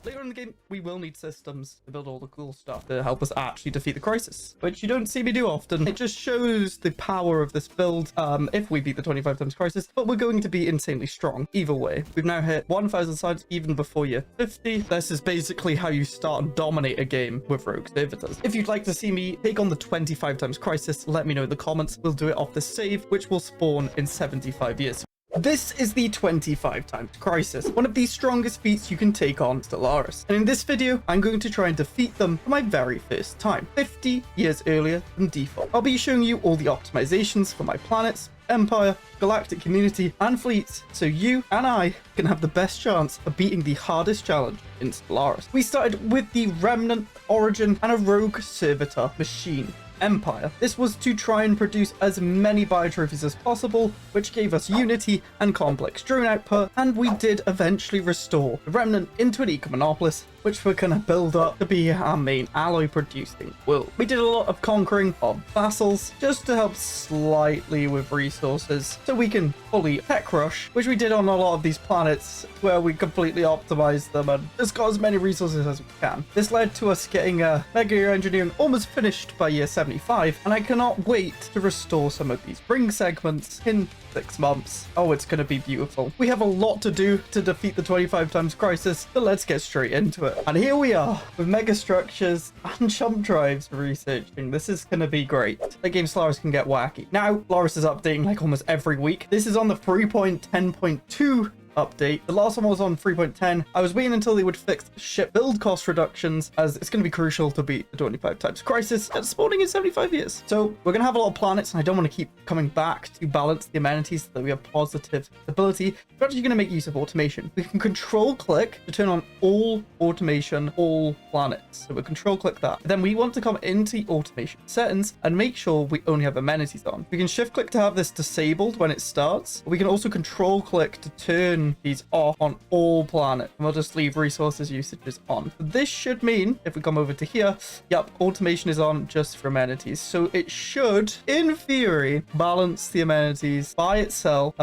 Later in the game, we will need systems to build all the cool stuff to help us actually defeat the crisis, which you don't see me do often. It just shows the power of this build if we beat the 25 times crisis, but we're going to be insanely strong either way. We've now hit 1,000 sides even before year 50. This is basically how you start and dominate a game with rogue servitors. If you'd like to see me take on the 25 times crisis, let me know in the comments. We'll do it off the save, which will spawn in 75 years. This is the 25 times crisis, one of the strongest feats you can take on Stellaris. And in this video, I'm going to try and defeat them for my very first time, 50 years earlier than default. I'll be showing you all the optimizations for my planets, empire, galactic community, and fleets, so you and I can have the best chance of beating the hardest challenge in Stellaris. We started with the Remnant, Origin, and a rogue servitor machine. Empire. This was to try and produce as many biotrophies as possible, which gave us unity and complex drone output, and we did eventually restore the Remnant into an eco-monopolis, which we're going to build up to be our main alloy producing world. We did a lot of conquering of vassals just to help slightly with resources so we can fully tech rush, which we did on a lot of these planets where we completely optimized them and just got as many resources as we can. This led to us getting mega engineering almost finished by year 75, and I cannot wait to restore some of these ring segments in 6 months. Oh, it's going to be beautiful. We have a lot to do to defeat the 25 times crisis, but let's get straight into it. And here we are with mega structures and jump drives researching. This is going to be great. The game Stellaris can get wacky. Now, Stellaris is updating like almost every week. This is on the 3.10.2 update. The last one was on 3.10. I was waiting until they would fix ship build cost reductions, as it's going to be crucial to beat the 25 times crisis and spawning in 75 years. So we're going to have a lot of planets, and I don't want to keep coming back to balance the amenities so that we have positive stability. We're actually going to make use of automation. We can control click to turn on all automation, all planets. So we'll control click that. But then we want to come into automation settings and make sure we only have amenities on. We can shift click to have this disabled when it starts. We can also control click to turn these off on all planets, and we'll just leave resources usages on. This should mean if we come over to here, yep, automation is on just for amenities, so it should in theory balance the amenities by itself.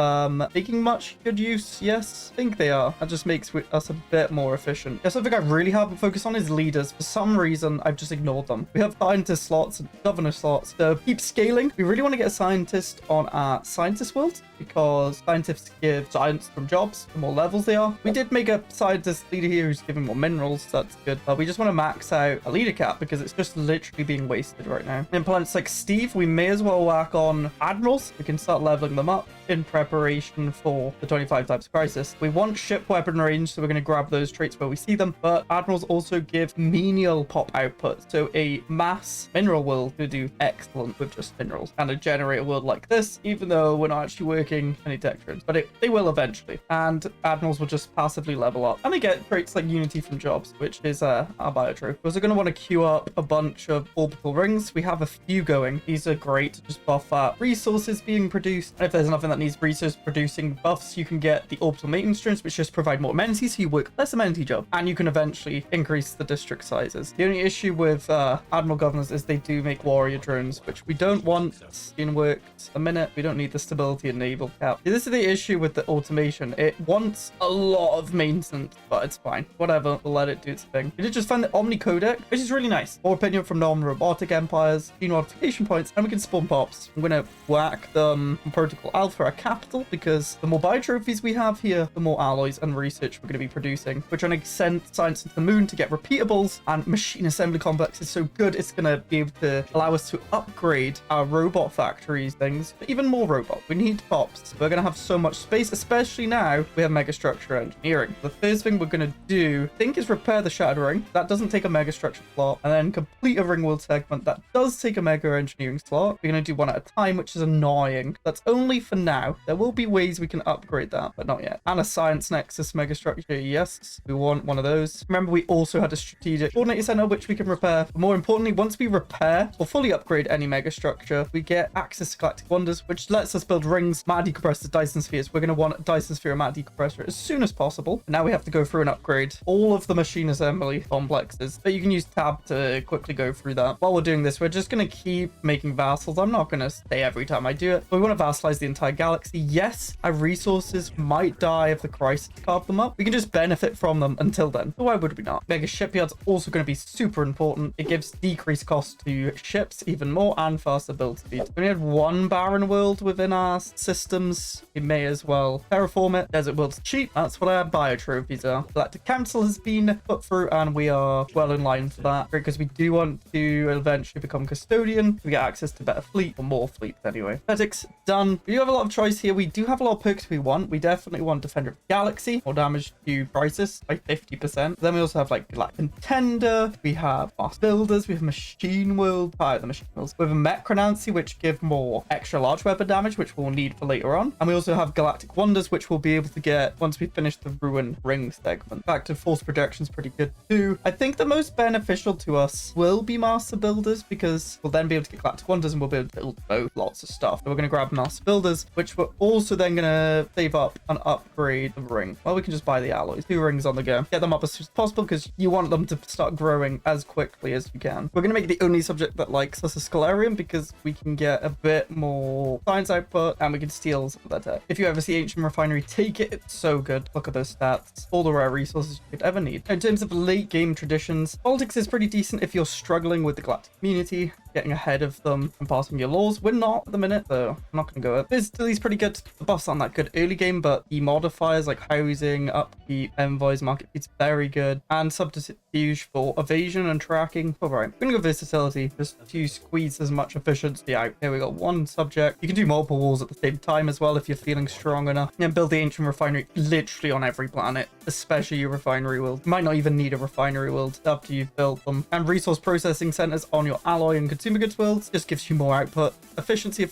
Making much good use, yes, I think they are. That just makes us a bit more efficient. Yeah, something I really haven't focused on is leaders. For some reason I've just ignored them. We have scientist slots and governor slots to keep scaling. We really want to get a scientist on our scientist world, because scientists give science from jobs, the more levels they are. We did make a scientist leader here who's giving more minerals, so that's good. We just want to max out a leader cap because it's just literally being wasted right now. In planets like Steve, we may as well whack on admirals. We can start leveling them up in preparation for the 25 times crisis. We want ship weapon range, so we're going to grab those traits where we see them, but admirals also give menial pop output, so a mass mineral world will do excellent with just minerals, and a generator world like this, even though we're not actually working any tech trains, but they will eventually, and admirals will just passively level up, and they get traits like unity from jobs, which is our biotrophy. We're also going to want to queue up a bunch of orbital rings. We have a few going. These are great to just buff up resources being produced, and if there's nothing that needs resource producing buffs, you can get the orbital maintenance drones, which just provide more amenities, so you work less amenity job, and you can eventually increase the district sizes. The only issue with admiral governors is they do make warrior drones, which we don't want in worked a minute. We don't need the stability and naval cap. This is the issue with the automation. It wants a lot of maintenance, but it's fine. Whatever, we'll let it do its thing. We did just find the Omni Codec, which is really nice. More opinion from non-robotic empires, new notification points, and we can spawn pops. I'm going to whack them on Protocol Alpha, our capital, because the more biotrophies we have here, the more alloys and research we're going to be producing. We're trying to send science into the moon to get repeatables, and machine assembly complex is so good, it's going to be able to allow us to upgrade our robot factories things, but even more robots. We need pops. We're going to have so much space, especially now we have megastructure engineering. The first thing we're going to do, I think, is repair the Shadow Ring. That doesn't take a megastructure slot, and then complete a ring world segment. That does take a mega engineering slot. We're going to do one at a time, which is annoying. That's only for now. There will be ways we can upgrade that, but not yet. And a science nexus megastructure, yes, we want one of those. Remember, we also had a strategic coordinator center, which we can repair. But more importantly, once we repair or fully upgrade any megastructure, we get access to galactic wonders, which lets us build rings, matter decompressor, Dyson spheres. We're going to want a Dyson sphere and matter decompressor as soon as possible. And now we have to go through and upgrade all of the machine assembly complexes, but you can use tab to quickly go through that. While we're doing this, we're just going to keep making vassals. I'm not going to stay every time I do it, but we want to vassalize the entire galaxy. galaxy. Yes, our resources might die if the crisis carve them up. We can just benefit from them until then. So why would we not? Mega shipyard's also going to be super important. It gives decreased cost to ships even more and faster build speed. We only had one barren world within our systems. We may as well terraform it. Desert world's cheap. That's what our bio trophies are. Galactic Council has been put through and we are well in line for that because we do want to eventually become custodian. We get access to better fleet or more fleet anyway. Aesthetics done. We do have a lot of choice here. We do have a lot of perks we want. We definitely want Defender of the Galaxy, more damage to crisis by 50%. Then we also have like Contender. We have Mass Builders. We have Machine World. The Machine Worlds. We have a Mechronancy, which give more extra large weapon damage, which we'll need for later on. And we also have Galactic Wonders, which we'll be able to get once we finish the Ruin Ring segment. Active Force Projection is pretty good too. I think the most beneficial to us will be Master Builders because we'll then be able to get Galactic Wonders and we'll be able to build both lots of stuff. So we're going to grab Master Builders, which we're also then going to save up and upgrade the ring. Well, we can just buy the alloys. 2 rings on the go. Get them up as soon as possible because you want them to start growing as quickly as you can. We're going to make the only subject that likes us a Stellarium because we can get a bit more science output and we can steal some of that tech. If you ever see Ancient Refinery, take it. It's so good. Look at those stats. All the rare resources you could ever need. In terms of late game traditions, politics is pretty decent if you're struggling with the galactic community, getting ahead of them and passing your laws. We're not at the minute, so I'm not going to go up. Physically's pretty good. The buffs aren't that good early game, but the modifiers like housing, upkeep, envoys, market, it's very good. And subterfuge for evasion and tracking. All right, we're going to go versatility just to squeeze as much efficiency out. Here we got 1 subject. You can do multiple wars at the same time as well if you're feeling strong enough. And build the Ancient Refinery literally on every planet, especially your refinery world. You might not even need a refinery world after you've built them. And resource processing centers on your alloy and consumer goods worlds just gives you more output. Efficiency,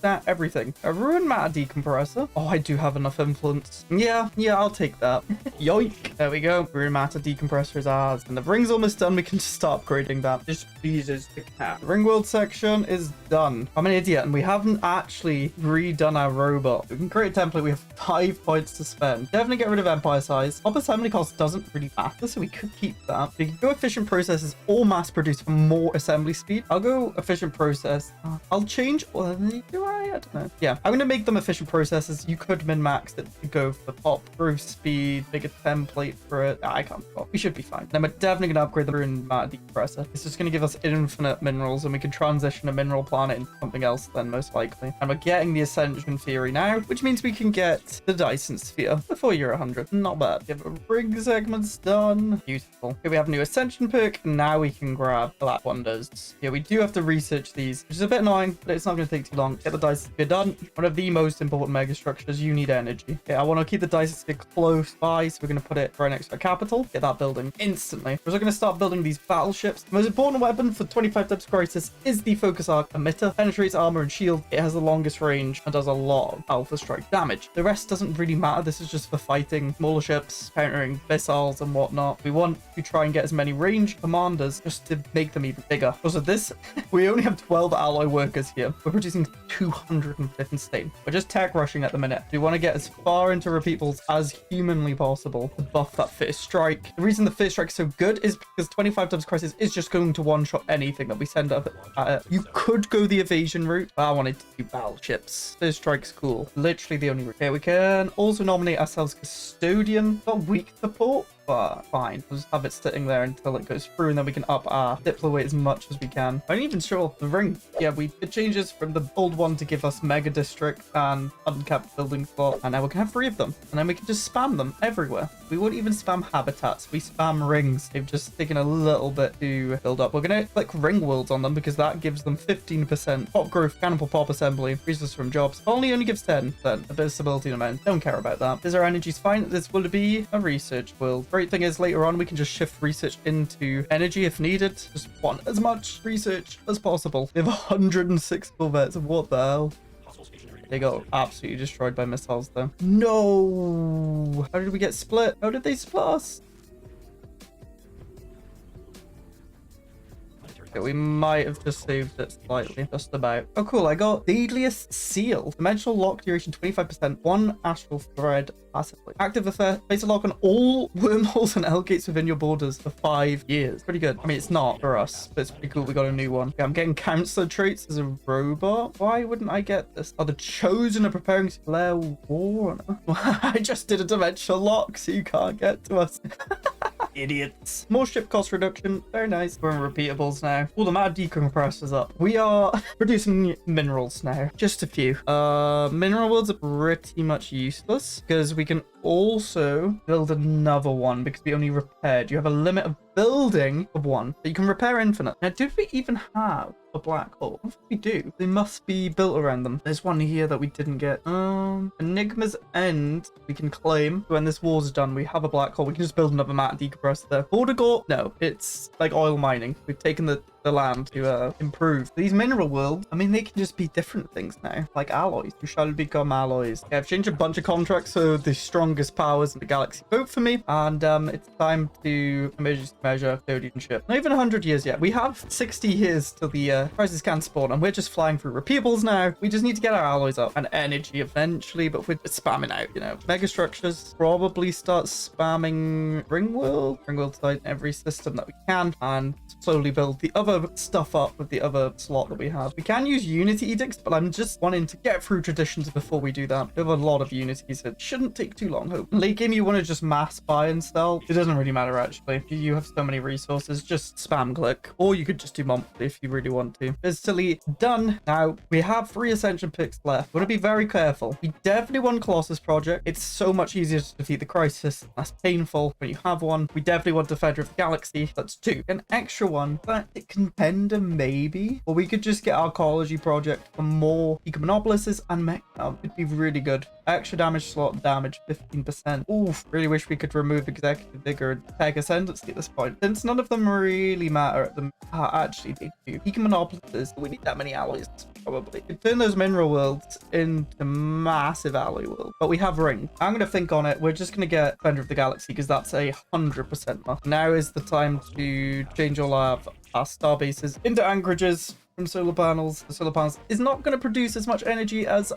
that everything. A ruin matter decompressor. Oh, I do have enough influence. Yeah, I'll take that. Yoink. There we go. Ruin matter decompressor is ours. And the ring's almost done. We can just start upgrading that. This pleases the cat. The ring world section is done. I'm an idiot and we haven't actually redone our robot. We can create a template. We have 5 points to spend. Definitely get rid of empire size. Top assembly cost doesn't really matter, so we could keep that. We can go efficient processes or mass produce for more assembly speed. I'll go efficient process. I'll change. Do I don't know. Yeah, I'm gonna make them efficient processes. You could min-max it to go for top growth speed, make a template for it. I can't stop. We should be fine. Then we're definitely gonna upgrade the ruin matter decompressor. It's just gonna give us infinite minerals and we can transition a mineral planet into something else then most likely. And we're getting the ascension theory now, which means we can get the Dyson sphere before you're 100. Not bad. We have a ring segments done. Beautiful. Okay, we have a new ascension perk. Now we can grab Black Wonders. Yeah, we do have to research these, which is a bit annoying, but it's not going to take too long. Get the Dyson sphere done. One of the most important mega structures, you need energy. Okay, I want to keep the Dyson sphere close by, so we're going to put it right next to our capital. Get that building instantly. We're also going to start building these battleships. The most important weapon for 25 times crisis is the focus arc emitter. Penetrates armor and shield. It has the longest range and does a lot of alpha strike damage. The rest doesn't really matter. This is just for fighting smaller ships, countering missiles and whatnot. We want to try and get as many range commanders just to make them even bigger. Also, this we only have 12 alloy workers here. We're producing 250 stain. We're just tech rushing at the minute. We want to get as far into repeatables as humanly possible to buff that first strike. The reason the first strike is so good is because 25 times crisis is just going to one-shot anything that we send up at it. You could go the evasion route, but I wanted to do battleships. First strike's cool. Literally the only route. Okay, we can also nominate ourselves custodian. Got weak support, but fine. We'll just have it sitting there until it goes through, and then we can up our diplo weight as much as we can. I'm not even sure the ring. Yeah, we did changes from the old one to give us mega district and uncapped building slot, and now we can have 3 of them, and then we can just spam them everywhere. We won't even spam habitats. We spam rings. They've just taken a little bit to build up. We're gonna click ring worlds on them because that gives them 15% pop growth, cannibal pop assembly, resources from jobs. Only gives 10%. A bit of stability in amount. Don't care about that. Is our energy's fine? This will be a research world. Great thing is later on we can just shift research into energy if needed. Just want as much research as possible. We have 106 corvettes. What the hell? They got absolutely destroyed by missiles though. No! How did we get split? How did they split us? Okay, we might have just saved it slightly. Just about. Oh, cool. I got Deadliest Seal. Dimensional lock duration 25%. 1 astral thread passively. Active effect. Place a lock on all wormholes and L gates within your borders for 5 years. Pretty good. I mean, it's not for us, but it's pretty cool. We got a new one. Okay, I'm getting counselor traits as a robot. Why wouldn't I get this? Oh, the Chosen are preparing to declare war on us. I just did a dimensional lock, so you can't get to us. Idiots. More ship cost reduction. Very nice. We're in repeatables now. All the mad decompressors up. We are producing minerals now. Just a few. Mineral worlds are pretty much useless because we can also build another one because we only repaired. You have a limit of building of 1, but you can repair infinite. Now, did we even have a black hole? I think we do. They must be built around them. There's one here that we didn't get. Enigma's End. We can claim when this war's done, we have a black hole. We can just build another mat decompressor there. Border Gore? No, it's like oil mining. We've taken the land to improve. These mineral worlds, I mean, they can just be different things now, like alloys. You shall become alloys. Okay, I've changed a bunch of contracts so the strongest powers in the galaxy vote for me, and it's time to emergency measure custodian ship. Not even 100 years yet. We have 60 years till the crisis can spawn, and we're just flying through repeatables now. We just need to get our alloys up and energy eventually, but we're spamming out, you know. Mega structures, probably start spamming ring world side in every system that we can, and slowly build the other stuff up with the other slot that we have. We can use Unity edicts, but I'm just wanting to get through traditions before we do that. We have a lot of Unities, so it shouldn't take too long, hope. Late game, you want to just mass buy and sell. It doesn't really matter, actually. You have so many resources, just spam click, or you could just do monthly if you really want to. Instantly done. Now, we have 3 Ascension picks left. We want to be very careful. We definitely want Colossus Project. It's so much easier to defeat the Crisis. That's painful when you have one. We definitely want Defender of the Galaxy. That's 2. An extra one, but it can Contender maybe, or we could just get Archaeology Project for more Ecomonopolises and Mech. It'd be really good. Extra damage slot damage 15%. Oof, really wish we could remove Executive Vigor and Tech Ascendancy at this point, since none of them really matter at the actually they do. Ecomonopolises, we need that many alloys probably. We could turn those mineral worlds into massive alloy worlds, but we have ring. I'm gonna think on it. We're just gonna get Defender of the Galaxy because that's a 100% must. Now is the time to change all our star bases into anchorages from solar panels. The solar panels is not going to produce as much energy as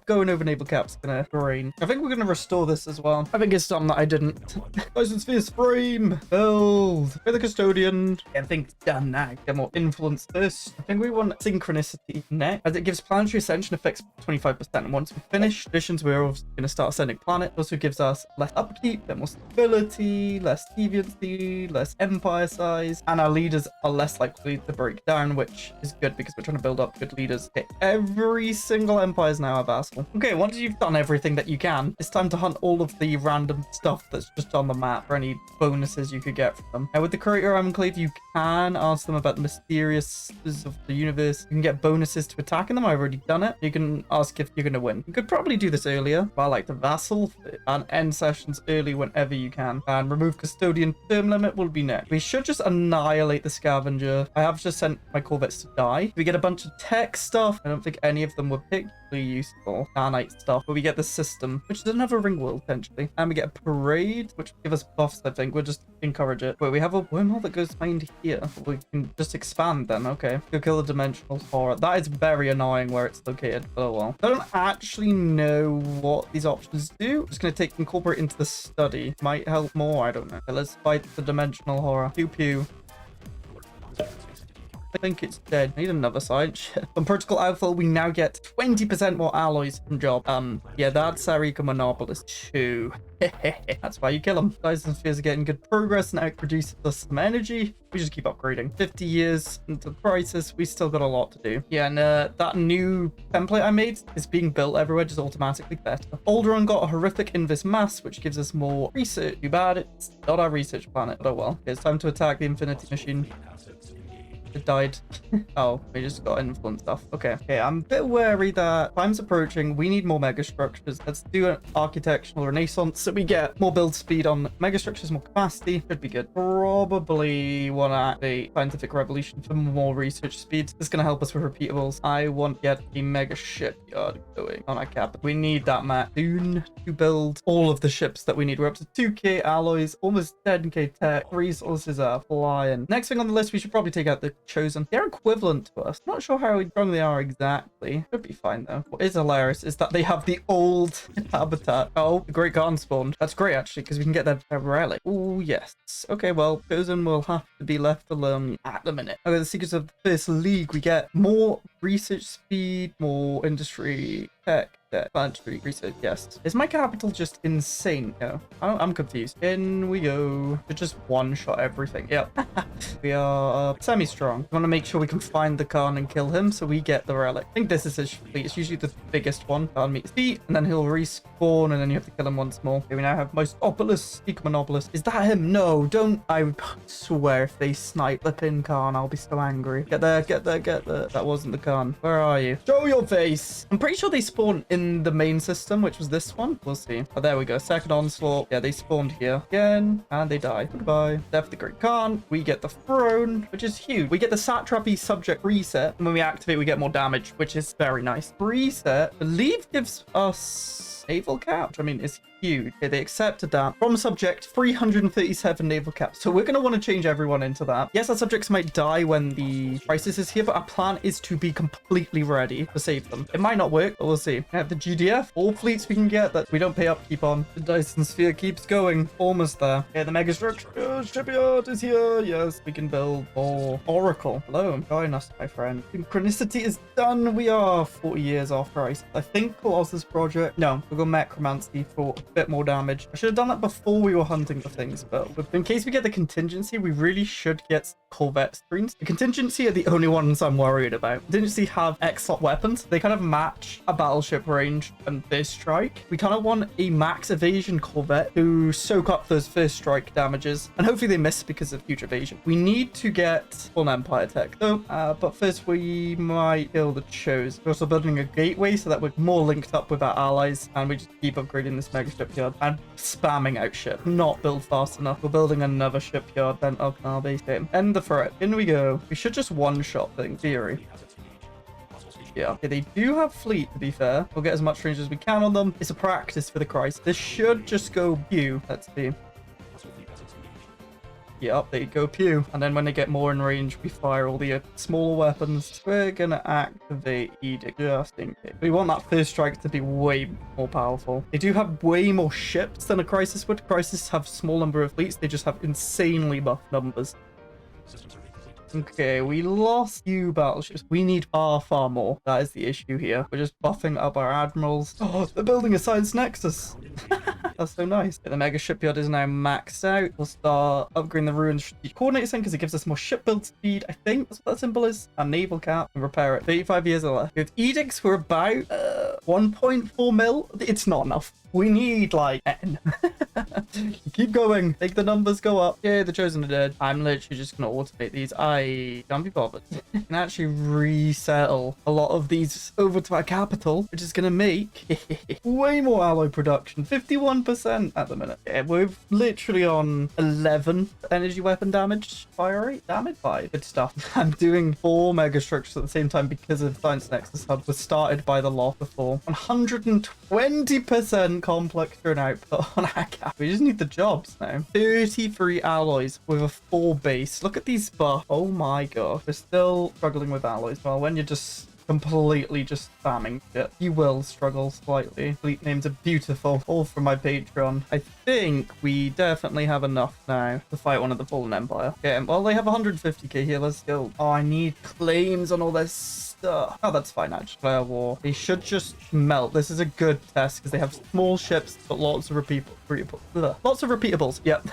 going over naval caps going to drain. I think we're going to restore this as well. I think it's something that I didn't. License Spheres frame. Build. We're the custodian. I think it's done now. Get more influence first. I think we want synchronicity next, as it gives planetary ascension effects 25%. And once we finish traditions, we're also going to start ascending planet. It also gives us less upkeep, bit more stability, less deviancy, less empire size, and our leaders are less likely to break down, which is good because we're trying to build up good leaders. Okay, every single empire is now a vassal. Okay, once you've done everything that you can, it's time to hunt all of the random stuff that's just on the map for any bonuses you could get from them. Now with the Creator Enclave, you can ask them about the mysteriousness of the universe. You can get bonuses to attacking them. I've already done it. You can ask if you're going to win. You could probably do this earlier, but I like the vassal and end sessions early whenever you can. And remove custodian term limit will be next. We should just annihilate the scavenger. I have just sent my corvettes to die. We get a bunch of tech stuff. I don't think any of them were particularly useful. Nanite stuff, but we get the system, which is another ring world potentially. And we get a parade, which give us buffs, I think. We'll just encourage it. Wait, we have a wormhole that goes behind here. We can just expand then. Okay. Go kill the dimensional horror. That is very annoying where it's located. Oh well. I don't actually know what these options do. I'm just going to incorporate into the study. Might help more. I don't know. Okay, let's fight the dimensional horror. Pew pew. I think it's dead. I need another side. From Protocol Alpha, we now get 20% more alloys from job. Yeah, that's our Ecomonopolis too. That's why you kill them. Dyson Spheres are getting good progress, now it produces us some energy. We just keep upgrading. 50 years into the crisis, we still got a lot to do. Yeah, and that new template I made is being built everywhere, just automatically better. Alderaan got a horrific invis mass, which gives us more research. Too bad it's not our research planet, but oh well. Okay, it's time to attack the Infinity Machine. It died. Oh, we just got influence stuff. Okay. I'm a bit wary that time's approaching. We need more mega structures. Let's do an architectural renaissance so we get more build speed on mega structures, more capacity. Should be good. Probably want to activate scientific revolution for more research speed. This is going to help us with repeatables. I want to get a mega shipyard going on our cap. We need that map soon to build all of the ships that we need. We're up to 2k alloys, almost 10k tech. Resources are flying. Next thing on the list, we should probably take out the chosen. They're equivalent to us. Not sure how strong they are exactly. Should be fine though. What is hilarious is that they have the old habitat. Oh, the Great Khan spawned. That's great actually, because we can get their relic. Oh yes. Okay, well, chosen will have to be left alone at the minute. Okay, the secrets of the first league. We get more research speed, more industry tech. Planetary research, yes. Is my capital just insane? No, I'm confused. In we go. To just one-shot everything. Yep. We are semi-strong. We want to make sure we can find the Khan and kill him so we get the relic. I think this is his fleet. It's usually the biggest one. Khan meets feet, and then he'll respawn, and then you have to kill him once more. Okay, we now have Monopolist. Speak Monopolist. Is that him? No, don't. I swear if they snipe the pin Khan, I'll be so angry. Get there, get there, get there. That wasn't the Khan. Where are you? Show your face. I'm pretty sure they spawn in the main system, which was this one. We'll see. Oh, there we go. Second onslaught. Yeah, they spawned here again, and they die. Goodbye. Death of the Great Khan. We get the throne, which is huge. We get the satrapy subject reset, and when we activate, we get more damage, which is very nice. Reset, I believe, gives us naval cap, which I mean is huge. Okay, they accepted that. From subject, 337 naval caps. So we're going to want to change everyone into that. Yes, our subjects might die when the crisis is here, but our plan is to be completely ready to save them. It might not work, but we'll see. We have the GDF, all fleets we can get that we don't pay upkeep on. The Dyson Sphere keeps going. Almost there. Yeah, the mega structure shipyard is here. Yes, we can build more. Oracle. Hello, join us, my friend. Synchronicity is done. We are 40 years off crisis. I think Colossus project. No, we'll go Necromancy for bit more damage. I should have done that before we were hunting for things, but in case we get the contingency, we really should get Corvette screens. The contingency are the only ones I'm worried about. Contingency have X-slot weapons. They kind of match a battleship range and first strike. We kind of want a max evasion Corvette to soak up those first strike damages, and hopefully they miss because of huge evasion. We need to get full Empire tech though, but first we might kill the Chose. We're also building a gateway so that we're more linked up with our allies, and we just keep upgrading this mega shipyard and spamming out ship. Not build fast enough. We're building another shipyard then up in our base game. End the threat. In we go. We should just one-shot thing. Theory. Yeah. Okay, they do have fleet, to be fair. We'll get as much range as we can on them. It's a practice for the crisis. This should just go pew. Let's see. Yep, there you go, pew. And then when they get more in range, we fire all the smaller weapons. We're gonna activate Edict just in case. We want that first strike to be way more powerful. They do have way more ships than a Crisis would. Crisis have small number of fleets. They just have insanely buff numbers. Okay, we lost few battleships. We need far more. That is the issue here. We're just buffing up our admirals. Oh, they're building a science nexus. That's so nice. The mega shipyard is now maxed out. We'll start upgrading the ruined strategic coordinator thing because it gives us more ship build speed. I think that's what that symbol is. Our naval cap and repair it. 35 years left. With edicts, we're about 1.4 mil. It's not enough. We need like 10. Keep going. Make the numbers go up. Yeah, the Chosen are dead. I'm literally just gonna automate these. I can't be bothered. I can actually resettle a lot of these over to our capital, which is gonna make way more alloy production. 51% at the minute. Yeah, we're literally on 11 energy weapon damage. Fire rate damage 5. Good stuff. I'm doing 4 mega structures at the same time because of Science Nexus Hub was started by the lot before. 120% complex turn output on our cap. We just need the jobs now. 33 alloys with a 4 base. Look at these buffs. Oh my god. We're still struggling with alloys. Well, when you're just completely just spamming it, you will struggle slightly. Fleet names are beautiful. All from my Patreon. I think we definitely have enough now to fight one of the Fallen Empire. Okay, well, they have 150k here. Let's go. Oh, I need claims on all this stuff. Oh, that's fine, actually. Declare war. They should just melt. This is a good test because they have small ships, but lots of lots of repeatables. Yep.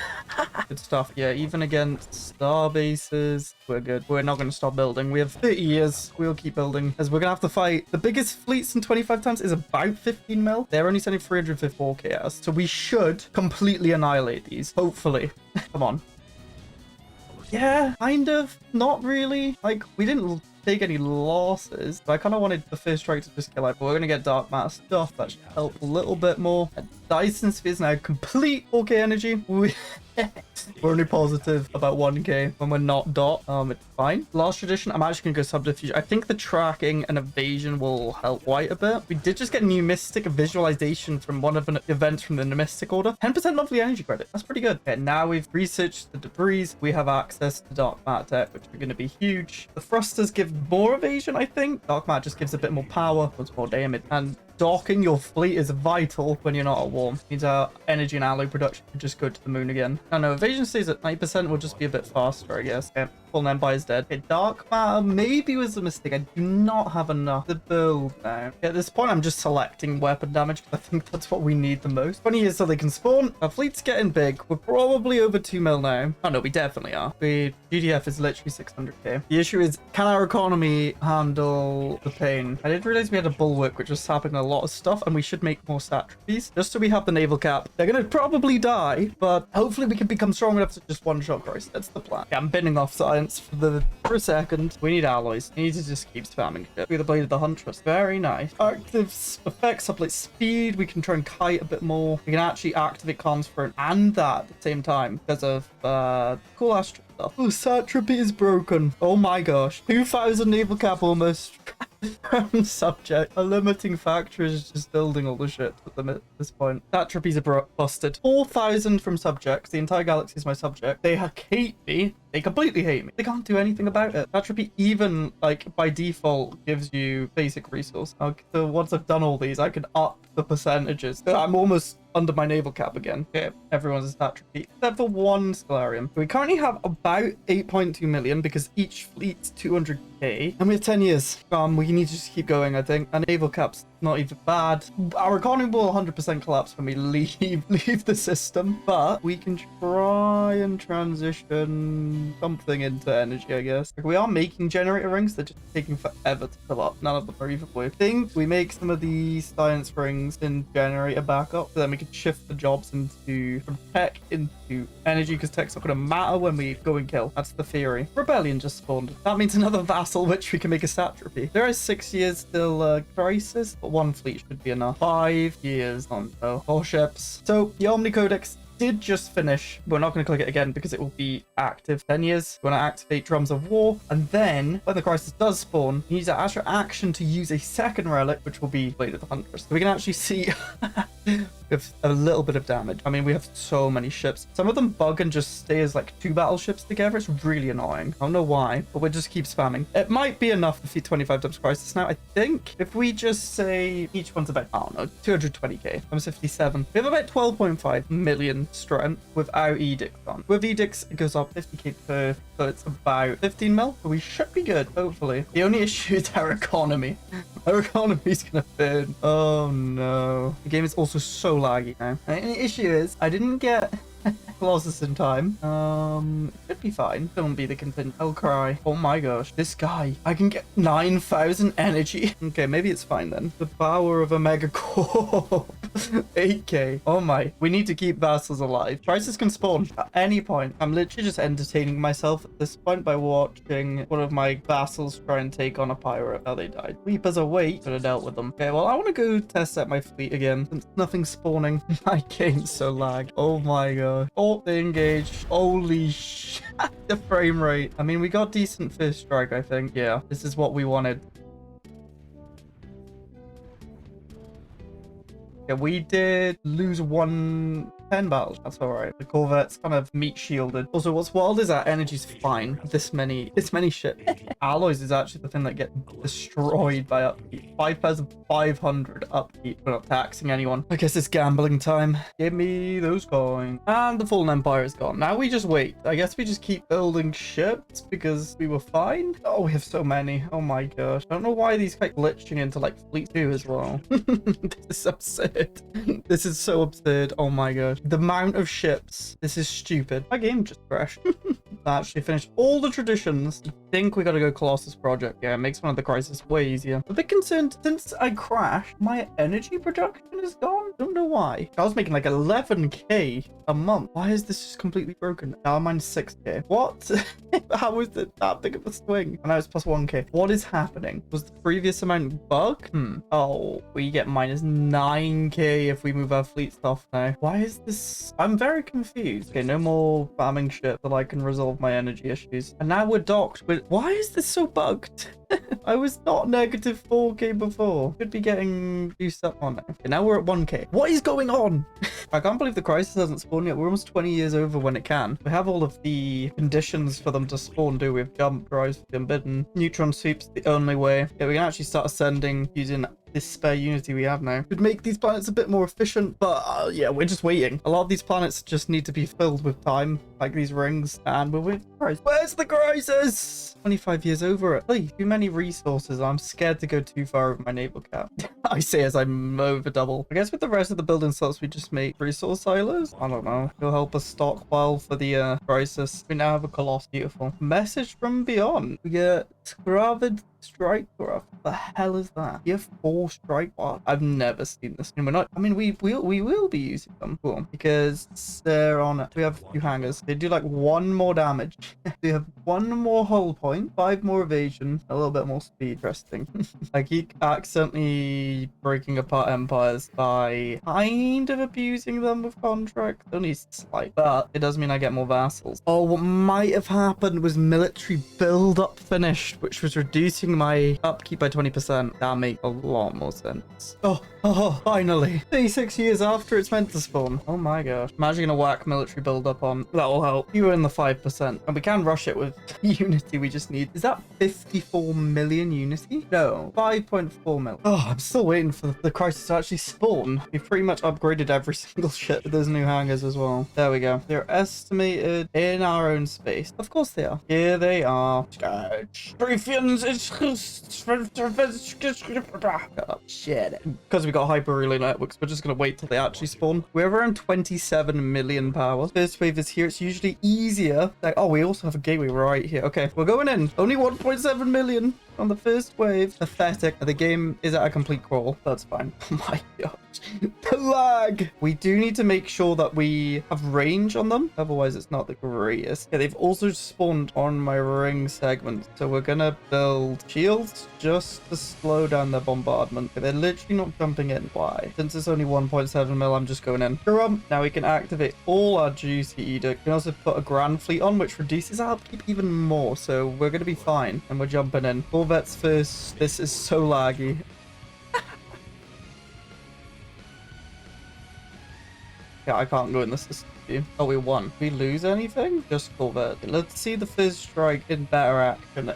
Good stuff. Yeah, even against star bases, we're good. We're not going to stop building. We have 30 years. We'll keep building as we're going to have to fight. The biggest fleets in 25 times is about 15 mil. They're only sending 354k at us. So we should completely annihilate these. Hopefully. Come on. Yeah, kind of. Not really. Like, we didn't take any losses, but I kind of wanted the first strike to just kill out, but we're going to get dark matter stuff. That should help a little bit more. And Dyson Sphere is now complete 4k energy. We're only positive about 1k when we're not dot. It's fine. Last tradition, I'm actually gonna go subterfuge. I think the tracking and evasion will help quite a bit. We did just get new mystic visualization from one of the events from the mystic order. 10% lovely energy credit. That's pretty good. Okay, now we've researched the debris. We have access to dark matter tech, which are going to be huge. The thrusters give more evasion, I think. Dark matter just gives a bit more power, does more damage, and docking your fleet is vital when you're not at war. Means our energy and alloy production can just go to the moon again. I know evasion stays at 90%. Will just be a bit faster, I guess. Okay, full Empire's dead. Okay, dark matter maybe was a mistake. I do not have enough to build now. Okay, at this point, I'm just selecting weapon damage because I think that's what we need the most. 20 years so they can spawn. Our fleet's getting big. We're probably over 2 mil now. Oh no, we definitely are. GDF is literally 600k. The issue is, can our economy handle the pain? I didn't realize we had a bulwark, which was sapping a lot of stuff, and we should make more satrapies just so we have the naval cap. They're gonna probably die, but hopefully we can become strong enough to just one-shot Christ. That's the plan. Yeah, I'm binning off science for a second. We need alloys. We need to just keep spamming shit. The blade of the huntress. Very nice. Active effects up like speed. We can try and kite a bit more. We can actually activate comms for it and that at the same time because of cool astro stuff. Oh, satrapy is broken. Oh my gosh. 2,000 naval cap almost. From subject. A limiting factor is just building all the shit at this point. Satrapies are busted. 4,000 from subjects. The entire galaxy is my subject. They hate me. They completely hate me. They can't do anything about it. Satrapy even, like, by default gives you basic resource. Okay, so once I've done all these, I can up the percentages. I'm almost under my naval cap again. Okay, everyone's a satrapy except for one Stellarium. We currently have about 8.2 million because each fleet's 200k, and we have 10 years. We need to just keep going, I think. Our naval cap's not even bad. Our economy will 100% collapse when we leave the system, but we can try and transition something into energy, I guess. Like, we are making generator rings. They're just taking forever to fill up. None of them are even working. I think we make some of these science rings and generator backup, so then we can shift the jobs from tech into energy, because tech's not going to matter when we go and kill. That's the theory. Rebellion just spawned. That means another vassal, which we can make a satrapy. There is 6 years till crisis, but one fleet should be enough. 5 years on 4 ships. So the Omni Codex did just finish. We're not going to click it again because it will be active 10 years. We're going to activate Drums of War, and then when the crisis does spawn, you use that extra action to use a second relic, which will be Blade of the Huntress. So we can actually see we have a little bit of damage. I mean, we have so many ships. Some of them bug and just stay as like 2 battleships together. It's really annoying. I don't know why, but we'll just keep spamming. It might be enough to defeat 25 times crisis. Now, I think if we just say each one's about, I don't know, 220k. I'm 57. We have about 12.5 million strength without edicts on. With edicts, it goes up 50k per, so it's about 15 mil. So we should be good, hopefully. The only issue is our economy. Our economy's gonna burn. Oh no. The game is also so laggy now. And the issue is, I didn't get Colossus in time. It should be fine. Don't be the contingent. I'll cry. Oh my gosh. This guy. I can get 9,000 energy. Okay, maybe it's fine then. The power of a mega core. 8k. Oh my. We need to keep vassals alive. Crisis can spawn at any point. I'm literally just entertaining myself at this point by watching one of my vassals try and take on a pirate. Oh, they died. Reapers away. Could have dealt with them. Okay, well, I want to go test out my fleet again since nothing's spawning. My game's so lagged. Oh my god. Oh, they engaged. Holy shit. The frame rate. I mean, we got decent first strike, I think. Yeah, this is what we wanted. Yeah, we did lose 110 battles. That's all right. The Corvette's kind of meat shielded. Also, what's wild is our energy's fine. This many ships. Alloys is actually the thing that gets destroyed by upkeep. 5,500 upkeep. We're not taxing anyone. I guess it's gambling time. Give me those coins. And the Fallen Empire is gone. Now we just wait. I guess we just keep building ships because we were fine. Oh, we have so many. Oh my gosh. I don't know why these keep glitching into like fleet 2 as well. This is absurd. This is so absurd. Oh my gosh. The amount of ships. This is stupid. My game just crashed. I actually finished all the traditions. I think we gotta go Colossus Project. Yeah, it makes one of the crisis way easier. A bit concerned since I crashed, my energy production is gone. Don't know why. I was making like 11k a month. Why is this just completely broken? Now mine's 6k. What? How is it that big of a swing? And now it's plus 1k. What is happening? Was the previous amount bug? Oh, we get minus 9k if we move our fleet stuff now. Why is this? I'm very confused. Okay, no more spamming shit that I can resolve my energy issues. And now we're docked with... Why is this so bugged? I was not negative 4k before. Should be getting juiced up on it. Okay, now we're at 1k. What is going on? I can't believe the crisis hasn't spawned yet. We're almost 20 years over when it can. We have all of the conditions for them to spawn, do we? Have jump, rise, unbidden, neutron sweeps the only way. Yeah, we can actually start ascending using this spare unity we have now. Could make these planets a bit more efficient, but yeah, we're just waiting. A lot of these planets just need to be filled with time, like these rings, and we're with crisis. Where's the crisis? 25 years over it. Please, too many resources. I'm scared to go too far over my naval cap. I say as I'm over double. I guess with the rest of the building slots, we just make resource silos. I don't know. It'll help us stockpile for the crisis. We now have a Colossus. Beautiful. Message from beyond. We get gravid strike craft. The hell is that? You have 4 strike. What? I've never seen this. And we're not. I mean, we will be using them. Cool. Because they're on it. We have 2 hangers. They do like 1 more damage. They have 1 more hull point, 5 more evasion, a little bit more speed. Interesting. I keep accidentally breaking apart empires by kind of abusing them with contracts. Only slight, but it does mean I get more vassals. Oh, what might have happened was military build up finished, which was reducing my upkeep by 20%. That makes a lot more sense. Oh, finally. 36 years after it's meant to spawn. Oh my gosh. Imagine gonna whack military build up on. That'll help. You in the 5%. And we can rush it with unity we just need. Is that 54 million unity? No, 5.4 mil. Oh, I'm still waiting for the crisis to actually spawn. We've pretty much upgraded every single ship with those new hangars as well. There we go. They're estimated in our own space. Of course they are. Here they are. Shit. Because we got hyper relay networks, we're just gonna wait till they actually spawn. We have around 27 million power. First wave is here. It's usually easier. Like, oh, we also have a gateway right here. Okay, we're going in. Only 1.7 million on the first wave. Pathetic. The game is at a complete crawl. That's fine. Oh my gosh. The lag. We do need to make sure that we have range on them. Otherwise, it's not the greatest. Yeah, they've also spawned on my ring segment. So we're gonna build shields just to slow down their bombardment. They're literally not jumping in. Why? Since it's only 1.7 mil, I'm just going in. Now we can activate all our juicy edict. We can also put a grand fleet on, which reduces our upkeep even more. So we're gonna be fine. And we're jumping in. Corvettes first. This is so laggy. Yeah, I can't go in the system. Oh, we won. Did we lose anything? Just Corvette. Let's see the first strike in better action.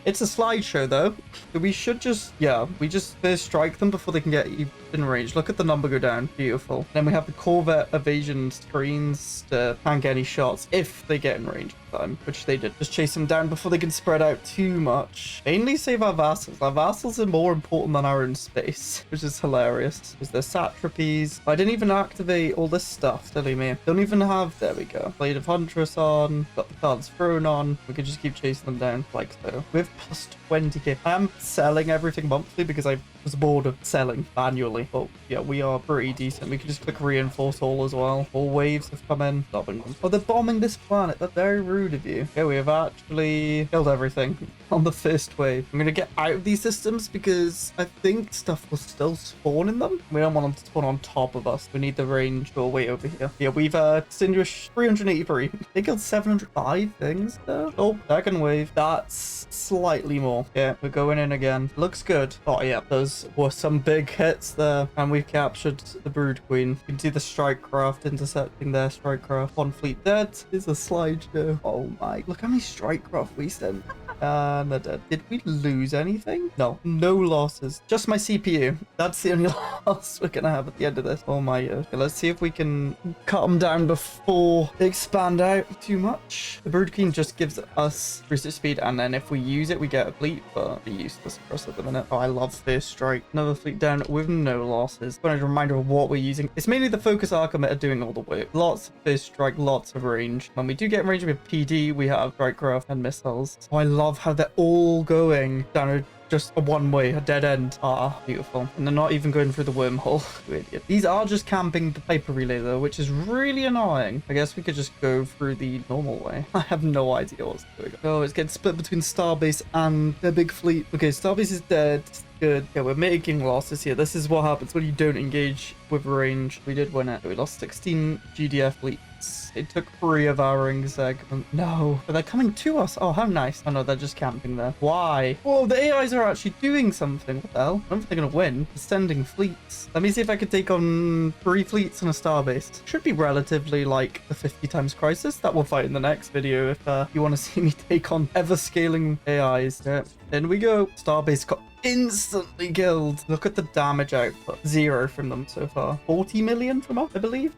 It's a slideshow though. We should just, yeah, we just first strike them before they can get in range. Look at the number go down. Beautiful. Then we have the Corvette evasion screens to tank any shots if they get in range time, which they did. Just chase them down before they can spread out too much. Mainly save our vassals. Our vassals are more important than our own space, which is hilarious. Because they're satrapies. I didn't even activate all this stuff. Silly me. Don't even have, there we go. Blade of Huntress on. Got the cards thrown on. We can just keep chasing them down like so. With plus 20k. I am selling everything monthly because I was bored of selling manually. But yeah, we are pretty decent. We can just click reinforce all as well. All waves have come in. Stopping them. Oh, they're bombing this planet. That's very rude of you. Okay, we have actually killed everything on the first wave. I'm going to get out of these systems because I think stuff will still spawn in them. We don't want them to spawn on top of us. We need the range. We'll wait over here. Yeah, we've extinguished 383. They killed 705 things though. Oh, second wave. That's slightly more. Yeah, we're going in again. Looks good. Oh yeah, those were some big hits there. And we've captured the Brood Queen. You can see the strike craft intercepting their strike craft. One fleet dead. Is a slideshow. Oh my. Look how many strike craft we sent. And they're dead. Did we lose anything? No. No losses. Just my CPU. That's the only loss we're gonna have at the end of this. Oh my god. Okay, let's see if we can cut them down before they expand out too much. The Brood Queen just gives us research speed, and then if we use it, we get a fleet, but be useless for us at the minute. Oh, I love First Strike. Another fleet down with no losses. But a reminder of what we're using. It's mainly the Focus Archimate doing all the work. Lots of First Strike, lots of range. When we do get in range with PD, we have Strike Craft and missiles. Oh, I love how they're all going down a just a one-way, a dead end. Ah, beautiful. And they're not even going through the wormhole. You idiot. These are just camping the hyper relay though, which is really annoying. I guess we could just go through the normal way. I have no idea what's going on. Oh, it's getting split between Starbase and their big fleet. Okay, Starbase is dead. Good. Yeah, we're making losses here. This is what happens when you don't engage with range. We did win it. We lost 16 GDF fleets. It took 3 of our ring segment. No, but they're coming to us. Oh, how nice. Oh no, they're just camping there. Why? Whoa, the AIs are actually doing something. What the hell? I don't think they're gonna win. They're sending fleets. Let me see if I could take on 3 fleets and a starbase. Should be relatively like the 50 times crisis that we'll fight in the next video if you want to see me take on ever scaling AIs. Yeah. In we go. Starbase got instantly killed. Look at the damage output. 0 from them so far. 40 million from us, I believe.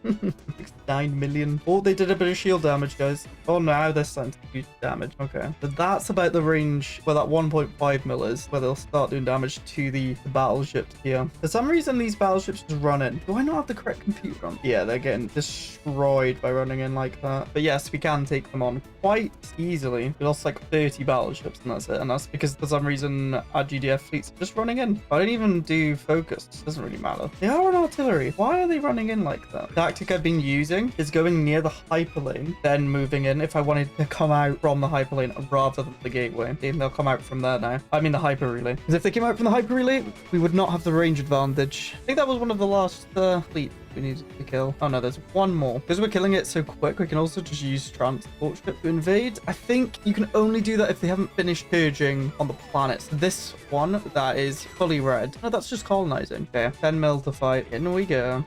9 million. Oh, they did a bit of shield damage, guys. Oh, now they're starting to do damage. Okay. But that's about the range where that 1.5 mil is, where they'll start doing damage to the battleships here. For some reason, these battleships just run in. Do I not have the correct computer on? Yeah, they're getting destroyed by running in like that. But yes, we can take them on quite easily. We lost like 30 battleships and that's it. And that's because for some reason our GDF fleets are just running in. I don't even do focus. Doesn't really matter. They are on artillery. Why are they running in like that? The tactic I've been using is going near the hyperlane, then moving in if I wanted to come out from the hyperlane rather than the gateway. And they'll come out from there now. I mean the hyper relay. Because if they came out from the hyper relay, we would not have the range advantage. I think that was one of the last fleets we needed to kill. Oh no, there's one more. Because we're killing it so quick, we can also just use transport ship to invade. I think you can only do that if they haven't finished purging on the planets. This one that is fully red. No, that's just colonizing. Okay, 10 mil to fight. In we go.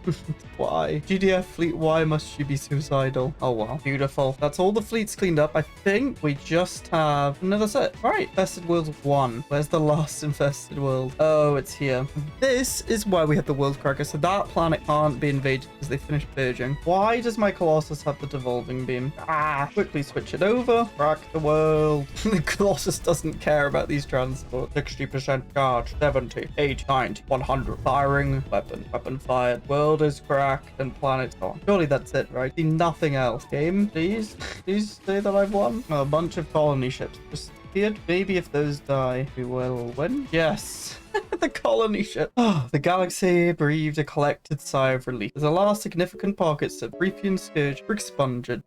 Why? GDF fleet, why must you be suicidal? Oh wow. Beautiful. That's all the fleets cleaned up. I think we just have another set. All right, infested world 1. Where's the last infested world? Oh, it's here. This is why we have the world cracker. So that planet can't be invaded because they finished purging. Why does my Colossus have the devolving beam? Ah, quickly switch it over. Crack the world. The Colossus doesn't care about these transports. 60% charge, 70, 80, 90, 100. Firing, weapon fired. World is cracked and planet's gone. Surely that's it, right? See nothing else. Game, please. Please say that I've won. Oh, a bunch of colony ships just appeared. Maybe if those die, we will win. Yes. The colony ship. Oh, the galaxy breathed a collected sigh of relief. As the last significant pockets of Prothean scourge were expunged.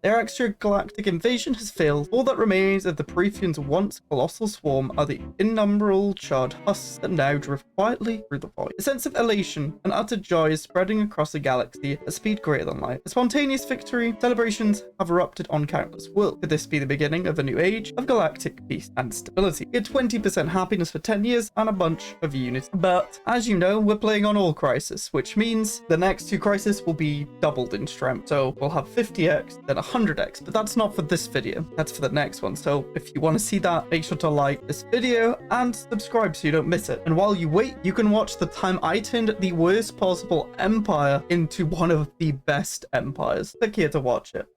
Their extragalactic invasion has failed. All that remains of the Prothean's once colossal swarm are the innumerable charred husks that now drift quietly through the void. A sense of elation and utter joy is spreading across the galaxy at a speed greater than light. A spontaneous victory, celebrations have erupted on countless worlds. Could this be the beginning of a new age of galactic peace and stability? Get 20% happiness for 10 years and a bunch of units. But as you know, we're playing on all crisis, which means the next 2 crisis will be doubled in strength. So we'll have 50x, then 100x, but that's not for this video. That's for the next one. So if you want to see that, make sure to like this video and subscribe so you don't miss it. And while you wait, you can watch the time I turned the worst possible empire into one of the best empires. Click here to watch it.